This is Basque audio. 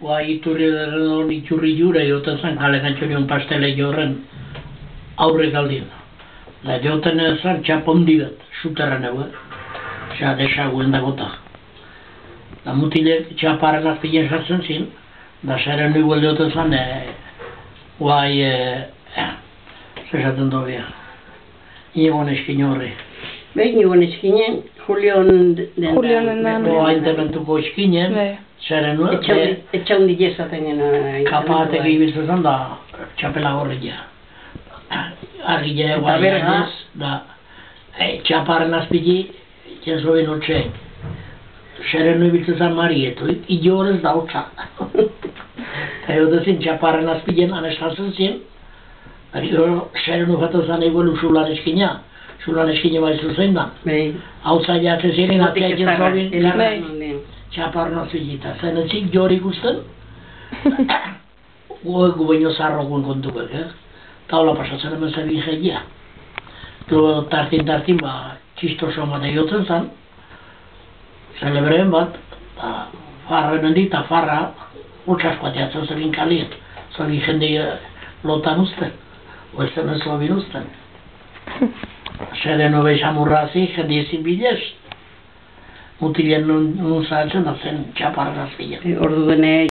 Iturri jura joten zen, kalekan txorion pastele jorren aurrek aldien. Da joten zen txapondi bat, suterren egu, desaguen dagota. Da mutilek txaparen azpien sartzen zin, da seren igual joten zen, zesaten dobea. Nigon eskin horri. Nigon eskinen, Julion den. Aintementuko eskinen, zeren nuen. Etxaundi jezaten gena. Kapatek ibiltzen zen da txapela gorria. Argile guaianez, da txaparen azpiti, txenzoben hotxeek. Zeren nuen ibiltzen zen marietu, idio horrez da hotxa. Eta jodezin txaparen azpiten aneskatzen zen, zeren nuen jaten zen eguelu zulan eskina. Zulan eskine baizu zein da. Hau zailatzen ziren, atziak jenzobin, txaparren azpitita. Zen etzik jori ikusten, gu baino zarrogun kontukak, taula pasatzen hemen zebin jegia. Gero tartin, txistoso bat egotzen zen, celebreen bat, farren hendik, eta farra utxasko ateatzen zebin kaliet. Zebin jende lotan usten, oezen ez lobin usten. Zeren nobeiz amurrazi, jende ezin bidez. Mutilien nun zahatzen da zen txaparren azpila. Ordu bene